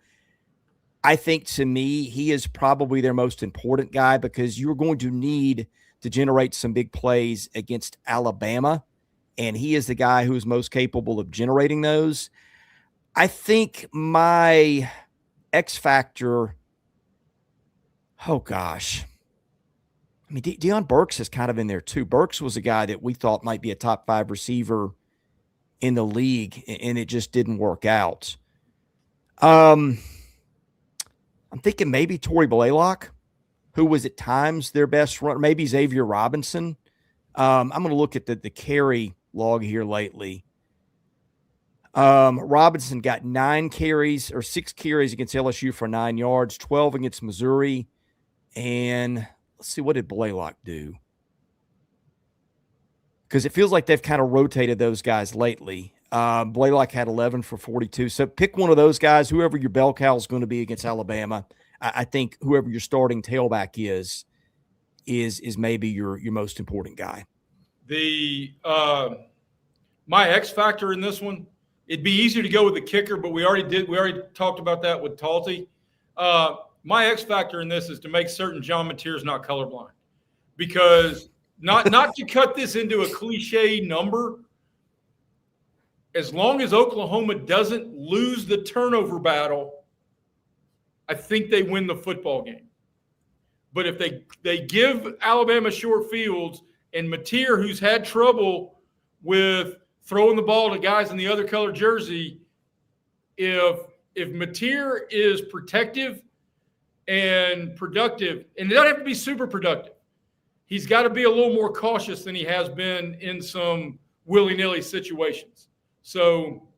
[SPEAKER 1] I think, to me, he is probably their most important guy, because you're going to need to generate some big plays against Alabama. And he is the guy who's most capable of generating those. I think my X factor, oh gosh. I mean, Deion Burks is kind of in there too. Burks was a guy that we thought might be a top 5 receiver in the league, and it just didn't work out. I'm thinking maybe Torrey Blaylock, who was at times their best runner, maybe Xavier Robinson. I'm going to look at the carry log here lately. Robinson got 6 carries against LSU for 9 yards, 12 against Missouri. And let's see, what did Blaylock do? Because it feels like they've kind of rotated those guys lately. Blaylock had 11 for 42. So pick one of those guys, whoever your bell cow is going to be against Alabama. I think whoever your starting tailback is maybe your most important guy.
[SPEAKER 2] The my X factor in this one, it'd be easier to go with the kicker, but we already talked about that with Talty. My X factor in this is to make certain John Mateer's not colorblind, because not to cut this into a cliche number, as long as Oklahoma doesn't lose the turnover battle, I think they win the football game. But if they give Alabama short fields, and Mateer, who's had trouble with throwing the ball to guys in the other color jersey, if Mateer is protective and productive, and it doesn't have to be super productive, he's got to be a little more cautious than he has been in some willy-nilly situations. So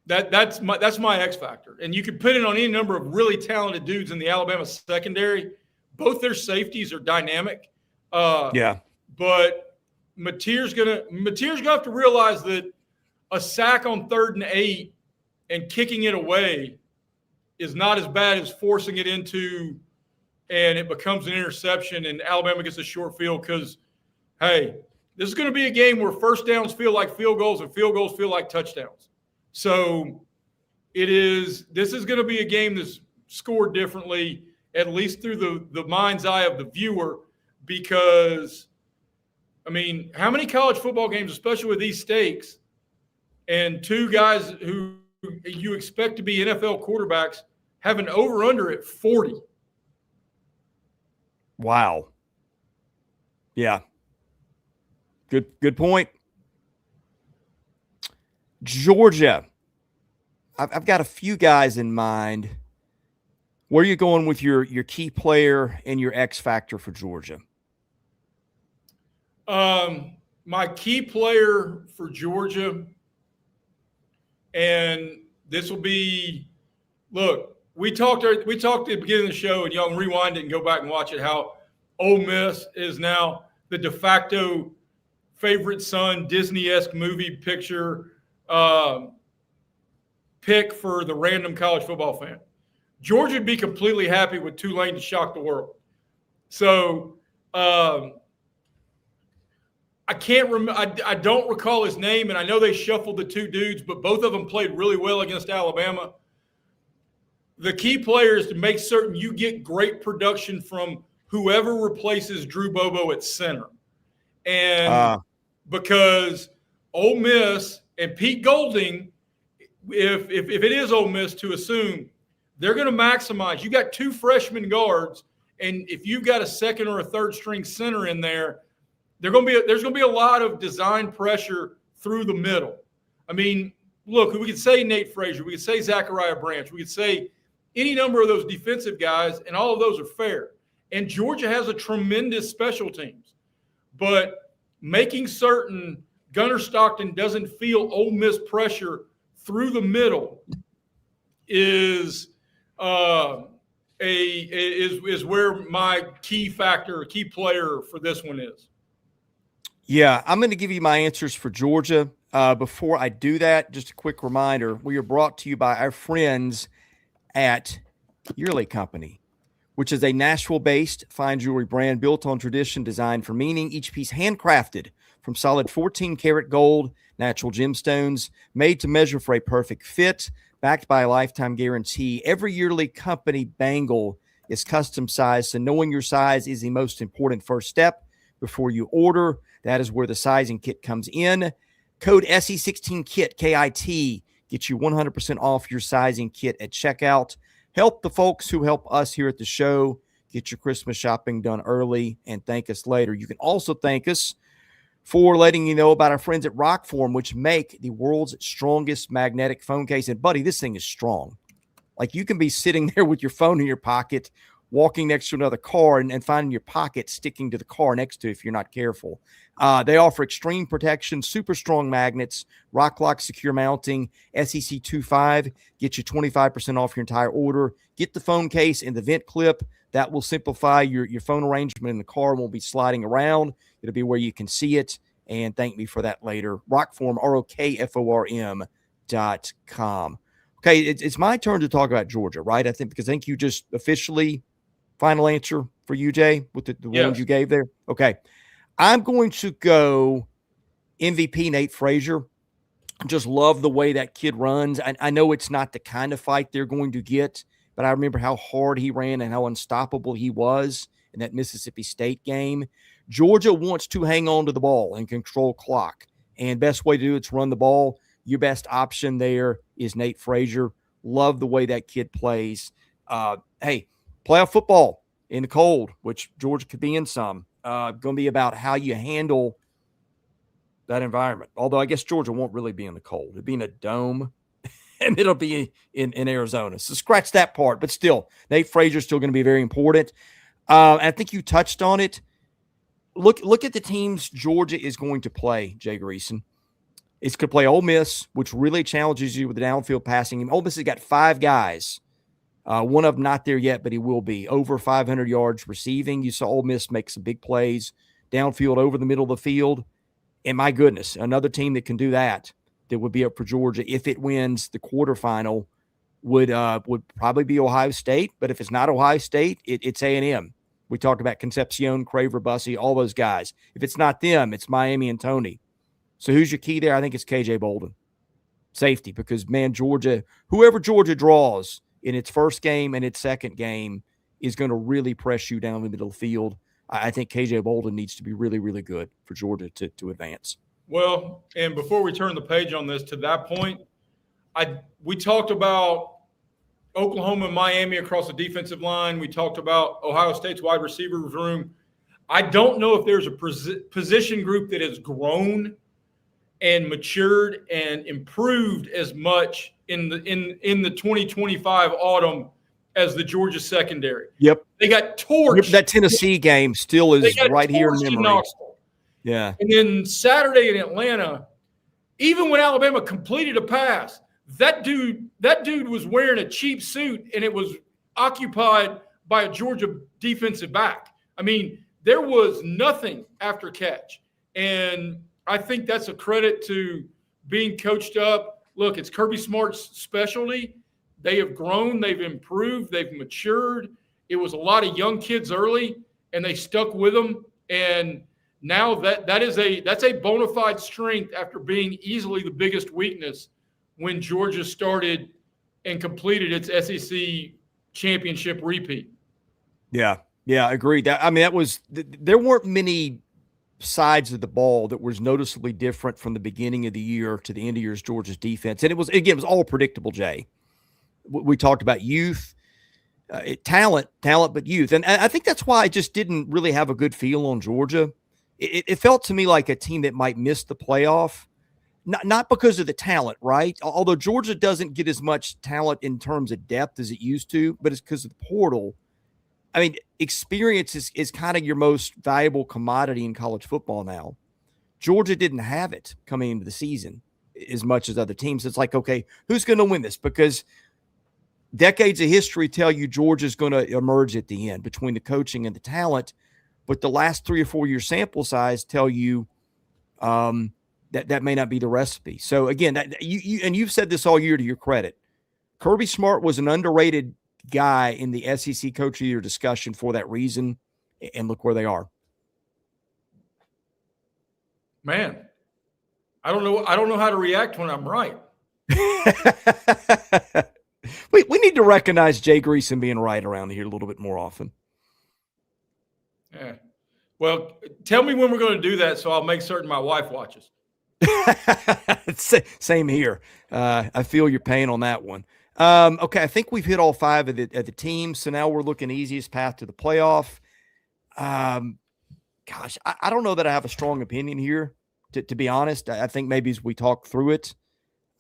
[SPEAKER 2] that's my X factor. And you can put it on any number of really talented dudes in the Alabama secondary. Both their safeties are dynamic. But Mateer's gonna have to realize that a sack on 3rd and 8 and kicking it away is not as bad as forcing it into and it becomes an interception and Alabama gets a short field, because, hey, this is going to be a game where first downs feel like field goals and field goals feel like touchdowns. So this is going to be a game that's scored differently, at least through the mind's eye of the viewer, because, I mean, how many college football games, especially with these stakes, and two guys who you expect to be NFL quarterbacks have an over-under at 40?
[SPEAKER 1] Wow. Yeah. Good point. Georgia. I've got a few guys in mind. Where are you going with your key player and your X factor for Georgia?
[SPEAKER 2] My key player for Georgia, and this will be, look, we talked at the beginning of the show, and y'all can rewind it and go back and watch it, how Ole Miss is now the de facto favorite son, Disney-esque movie picture pick for the random college football fan. Georgia would be completely happy with Tulane to shock the world. So I can't remember. I don't recall his name, and I know they shuffled the two dudes, but both of them played really well against Alabama. The key player is to make certain you get great production from whoever replaces Drew Bobo at center. And because Ole Miss and Pete Golding, if it is Ole Miss to assume, they're going to maximize. You got two freshman guards, and if you've got a second or a third string center in there, there's going to be a lot of design pressure through the middle. I mean, look, we could say Nate Frazier, we could say Zachariah Branch, we could say any number of those defensive guys, and all of those are fair. And Georgia has a tremendous special teams. But making certain Gunnar Stockton doesn't feel Ole Miss pressure through the middle is where my key factor, key player for this one is.
[SPEAKER 1] Yeah, I'm going to give you my answers for Georgia. Before I do that, just a quick reminder, we are brought to you by our friends at Yearly Company, which is a Nashville-based fine jewelry brand built on tradition, designed for meaning. Each piece handcrafted from solid 14-karat gold, natural gemstones, made to measure for a perfect fit, backed by a lifetime guarantee. Every Yearly Company bangle is custom sized, so knowing your size is the most important first step before you order. That is where the sizing kit comes in. Code SE16KIT, KIT, gets you 100% off your sizing kit at checkout. Help the folks who help us here at the show. Get your Christmas shopping done early and thank us later. You can also thank us for letting you know about our friends at ROKFORM, which make the world's strongest magnetic phone case. And, buddy, this thing is strong. Like, you can be sitting there with your phone in your pocket, walking next to another car, and finding your pocket sticking to the car next to you if you're not careful. They offer extreme protection, super strong magnets, rock lock secure mounting, SEC 2.5. Get you 25% off your entire order. Get the phone case and the vent clip. That will simplify your phone arrangement in the car. Won't be sliding around. It'll be where you can see it. And thank me for that later. ROKFORM, ROKFORM.com. Okay, it's my turn to talk about Georgia, right? I think you just officially final answer for you, Jay, with the ones you gave there. Okay, I'm going to go MVP Nate Frazier. Just love the way that kid runs. I know it's not the kind of fight they're going to get, but I remember how hard he ran and how unstoppable he was in that Mississippi State game. Georgia wants to hang on to the ball and control clock, and best way to do it's run the ball. Your best option there is Nate Frazier. Love the way that kid plays. Hey, playoff football in the cold, which Georgia could be in some. Going to be about how you handle that environment. Although I guess Georgia won't really be in the cold. It'll be in a dome, and it'll be in Arizona. So scratch that part. But still, Nate Frazier's still going to be very important. I think you touched on it. Look at the teams Georgia is going to play, Jay Greeson. It's going to play Ole Miss, which really challenges you with the downfield passing game. Ole Miss has got 5 guys. One of them not there yet, but he will be. Over 500 yards receiving. You saw Ole Miss make some big plays downfield over the middle of the field. And my goodness, another team that can do that would be up for Georgia if it wins the quarterfinal would probably be Ohio State. But if it's not Ohio State, it's A&M. We talked about Concepcion, Craver, Bussey, all those guys. If it's not them, it's Miami and Tony. So who's your key there? I think it's KJ Bolden. Safety, because, man, Georgia, whoever Georgia draws in its first game and its second game is going to really press you down the middle of the field. I think KJ Bolden needs to be really, really good for Georgia to advance.
[SPEAKER 2] Well, and before we turn the page on this, to that point, we talked about Oklahoma and Miami across the defensive line. We talked about Ohio State's wide receiver room. I don't know if there's a position group that has grown and matured and improved as much in the 2025 autumn as the Georgia secondary.
[SPEAKER 1] Yep.
[SPEAKER 2] They got torched.
[SPEAKER 1] That Tennessee game still is right here in memory. Yeah.
[SPEAKER 2] And then Saturday in Atlanta, even when Alabama completed a pass, that dude was wearing a cheap suit and it was occupied by a Georgia defensive back. I mean, there was nothing after catch. And I think that's a credit to being coached up. Look, it's Kirby Smart's specialty. They have grown, they've improved, they've matured. It was a lot of young kids early, and they stuck with them. And now that's a bona fide strength after being easily the biggest weakness when Georgia started and completed its SEC championship repeat.
[SPEAKER 1] Yeah, agreed. There weren't many sides of the ball that was noticeably different from the beginning of the year to the end of year's Georgia's defense. And it was all predictable, Jay. We talked about youth, talent, but youth. And I think that's why I just didn't really have a good feel on Georgia. It felt to me like a team that might miss the playoff, not because of the talent, right? Although Georgia doesn't get as much talent in terms of depth as it used to, but it's because of the portal. I mean, experience is kind of your most valuable commodity in college football now. Georgia didn't have it coming into the season as much as other teams. It's like, okay, who's going to win this? Because decades of history tell you Georgia's going to emerge at the end between the coaching and the talent. But the last 3 or 4 year sample size tell you that may not be the recipe. So, again, you've said this all year to your credit. Kirby Smart was an underrated guy in the SEC Coach of the Year discussion for that reason, and look where they are.
[SPEAKER 2] Man, I don't know how to react when I'm right.
[SPEAKER 1] We need to recognize Jay Greeson being right around here a little bit more often.
[SPEAKER 2] Yeah. Well, tell me when we're going to do that so I'll make certain my wife watches.
[SPEAKER 1] Same here. I feel your pain on that one. Okay, I think we've hit all 5 of the teams, so now we're looking easiest path to the playoff. Gosh, I don't know that I have a strong opinion here, to be honest. I think maybe as we talk through it,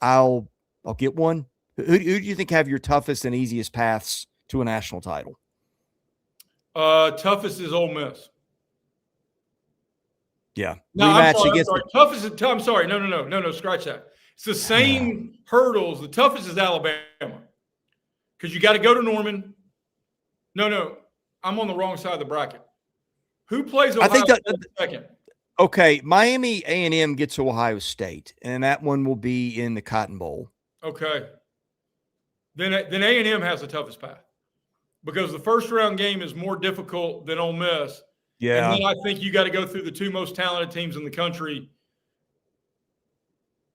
[SPEAKER 1] I'll get one. Who do you think have your toughest and easiest paths to a national title?
[SPEAKER 2] Toughest is Ole Miss.
[SPEAKER 1] Yeah.
[SPEAKER 2] No, I'm sorry. Toughest. I'm sorry. No. Scratch that. It's the same hurdles. The toughest is Alabama because you got to go to Norman. No. I'm on the wrong side of the bracket. Who plays Ohio State second?
[SPEAKER 1] Okay. Miami A&M gets Ohio State, and that one will be in the Cotton Bowl.
[SPEAKER 2] Okay. then A&M has the toughest path because the first round game is more difficult than Ole Miss.
[SPEAKER 1] Yeah.
[SPEAKER 2] And then I think you got to go through the two most talented teams in the country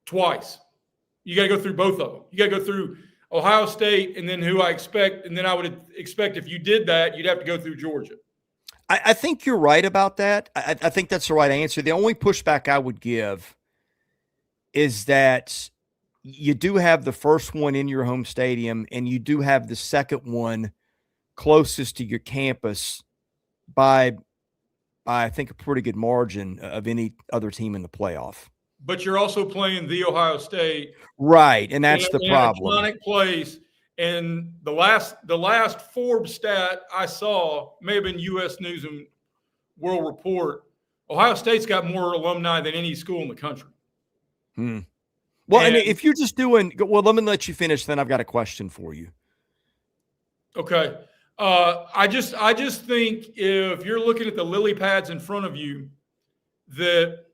[SPEAKER 2] twice. You got to go through both of them. You got to go through Ohio State and then who I expect. And then I would expect if you did that, you'd have to go through Georgia.
[SPEAKER 1] I think you're right about that. I think that's the right answer. The only pushback I would give is that you do have the first one in your home stadium and you do have the second one closest to your campus by I think a pretty good margin of any other team in the playoff.
[SPEAKER 2] But you're also playing the Ohio State.
[SPEAKER 1] Right, and that's the problem.
[SPEAKER 2] In an iconic place. And the last Forbes stat I saw may have been U.S. News and World Report. Ohio State's got more alumni than any school in the country.
[SPEAKER 1] Well, and if you're just doing – well, let me let you finish, then I've got a question for you.
[SPEAKER 2] Okay. I just think if you're looking at the lily pads in front of you, that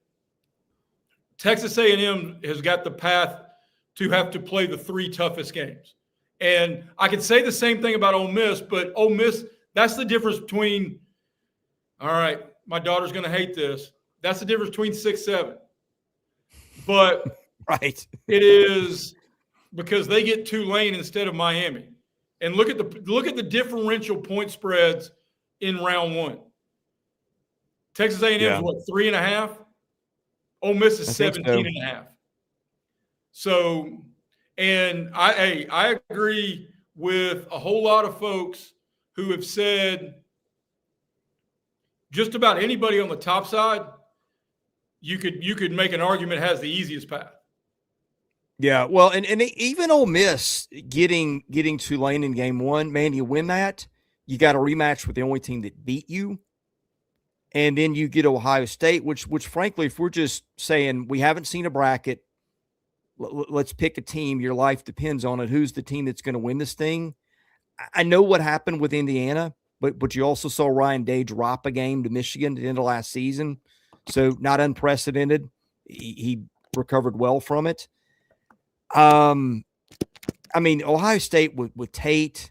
[SPEAKER 2] Texas A&M has got the path to have to play the three toughest games. And I could say the same thing about Ole Miss, but Ole Miss, that's the difference between, all right, my daughter's going to hate this. That's the difference between 6-7. But
[SPEAKER 1] right,
[SPEAKER 2] it is because they get Tulane instead of Miami. And look at the differential point spreads in round one. Texas A&M is what, 3.5? Ole Miss is 17.5. So, and I agree with a whole lot of folks who have said just about anybody on the top side, you could make an argument has the easiest path.
[SPEAKER 1] Yeah, well, and even Ole Miss getting Tulane in game one, man, you win that, you got a rematch with the only team that beat you, and then you get Ohio State, which frankly, if we're just saying we haven't seen a bracket, let's pick a team, your life depends on it, who's the team that's going to win this thing. I know what happened with Indiana, but you also saw Ryan Day drop a game to Michigan at the end of last season, so not unprecedented. He recovered well from it. I mean, Ohio State with Tate,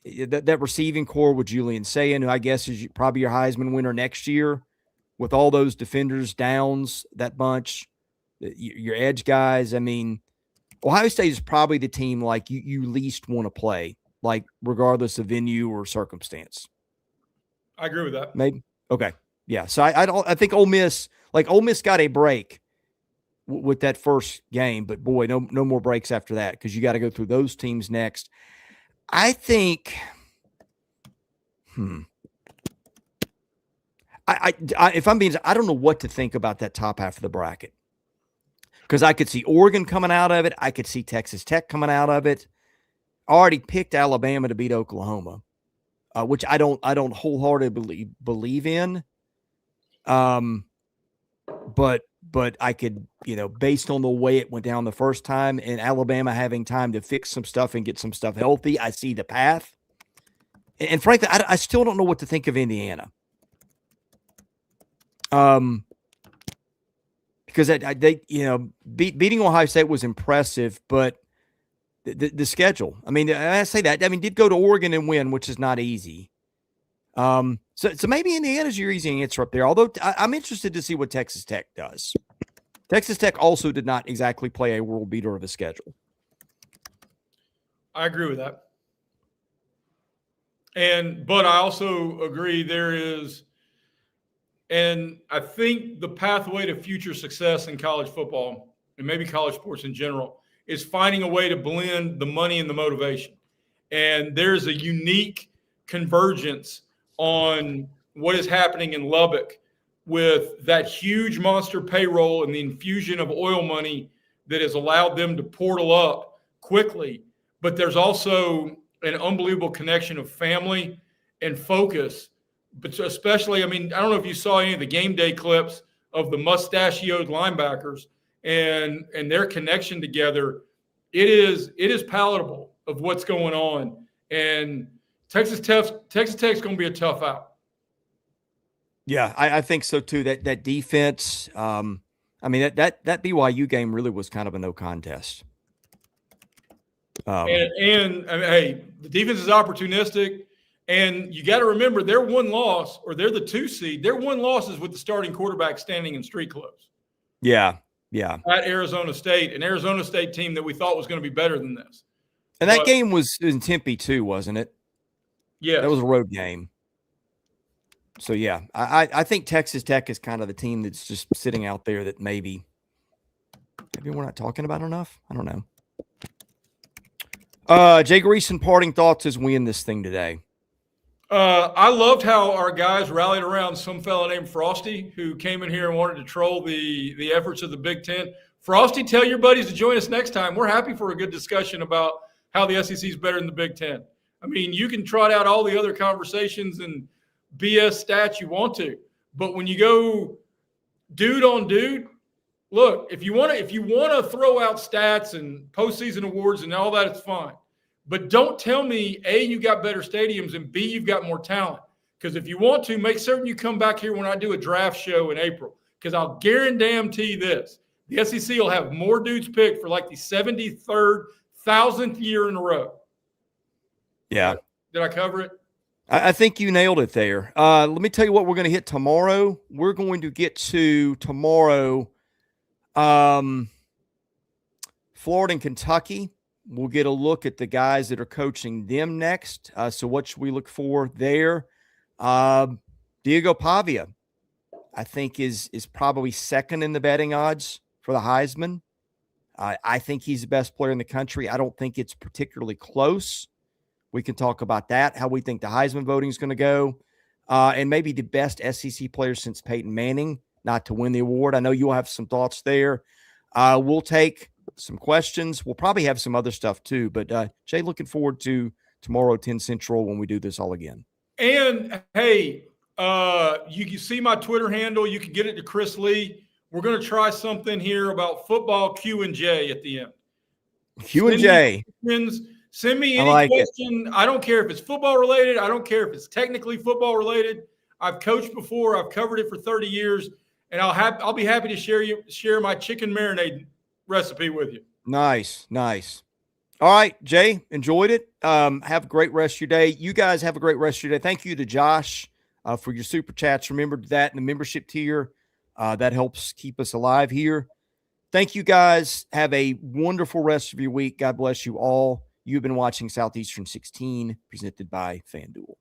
[SPEAKER 1] that receiving core with Julian Sayin, who I guess is probably your Heisman winner next year, with all those defenders, Downs, that bunch, your edge guys. I mean, Ohio State is probably the team like you least want to play, like regardless of venue or circumstance.
[SPEAKER 2] I agree with that.
[SPEAKER 1] Maybe. Okay. Yeah. So I think Ole Miss got a break with that first game, but boy, no more breaks after that because you got to go through those teams next. I think, if I'm being, I don't know what to think about that top half of the bracket because I could see Oregon coming out of it. I could see Texas Tech coming out of it. I already picked Alabama to beat Oklahoma, which I don't wholeheartedly believe in. But I could, based on the way it went down the first time and Alabama having time to fix some stuff and get some stuff healthy, I see the path. And frankly, I still don't know what to think of Indiana. Because beating Ohio State was impressive, but the schedule. I mean, I say that. I mean, did go to Oregon and win, which is not easy. So maybe Indiana's your easy answer up there. Although I'm interested to see what Texas Tech does. Texas Tech also did not exactly play a world beater of a schedule.
[SPEAKER 2] I agree with that. But I also agree and I think the pathway to future success in college football and maybe college sports in general is finding a way to blend the money and the motivation. And there's a unique convergence on what is happening in Lubbock with that huge monster payroll and the infusion of oil money that has allowed them to portal up quickly. But there's also an unbelievable connection of family and focus. But especially, I mean, I don't know if you saw any of the game day clips of the mustachioed linebackers and their connection together. It is palatable of what's going on. And Texas Tech's going to be a tough out.
[SPEAKER 1] Yeah, I think so too. That defense. I mean that BYU game really was kind of a no contest.
[SPEAKER 2] And I mean, hey, the defense is opportunistic. And you got to remember their one loss, or they're the 2 seed, their one loss is with the starting quarterback standing in street clothes.
[SPEAKER 1] Yeah.
[SPEAKER 2] At Arizona State, an Arizona State team that we thought was going to be better than this.
[SPEAKER 1] And that game was in Tempe too, wasn't it?
[SPEAKER 2] Yeah.
[SPEAKER 1] That was a road game. So, yeah, I think Texas Tech is kind of the team that's just sitting out there that maybe we're not talking about enough. I don't know. Jay Greeson, parting thoughts as we end this thing today.
[SPEAKER 2] I loved how our guys rallied around some fella named Frosty, who came in here and wanted to troll the efforts of the Big Ten. Frosty, tell your buddies to join us next time. We're happy for a good discussion about how the SEC is better than the Big Ten. I mean, you can trot out all the other conversations and BS stats you want to, but when you go dude on dude, look, if you want to throw out stats and postseason awards and all that, it's fine. But don't tell me, A, you got better stadiums, and B, you've got more talent. Because if you want to, make certain you come back here when I do a draft show in April. Because I'll guarantee this. The SEC will have more dudes picked for like the 73rd, 1,000th year in a row.
[SPEAKER 1] Yeah.
[SPEAKER 2] Did I cover it?
[SPEAKER 1] I think you nailed it there. Let me tell you what we're going to hit tomorrow. We're going to get to tomorrow Florida and Kentucky. We'll get a look at the guys that are coaching them next. So what should we look for there? Diego Pavia, I think, is probably second in the betting odds for the Heisman. I think he's the best player in the country. I don't think it's particularly close. We can talk about that, how we think the Heisman voting is going to go, and maybe the best SEC player since Peyton Manning, not to win the award. I know you'll have some thoughts there. We'll take some questions. We'll probably have some other stuff too. But, Jay, looking forward to tomorrow, 10 Central, when we do this all again.
[SPEAKER 2] And, hey, you can see my Twitter handle. You can get it to Chris Lee. We're going to try something here about football Q&J at the end.
[SPEAKER 1] Q&J.
[SPEAKER 2] Send me any question. I don't care if it's football related. I don't care if it's technically football related. I've coached before. I've covered it for 30 years. And I'll be happy to share my chicken marinade recipe with you.
[SPEAKER 1] Nice. All right, Jay, enjoyed it. Have a great rest of your day. You guys have a great rest of your day. Thank you to Josh for your super chats. Remember that in the membership tier. That helps keep us alive here. Thank you, guys. Have a wonderful rest of your week. God bless you all. You've been watching Southeastern 16, presented by FanDuel.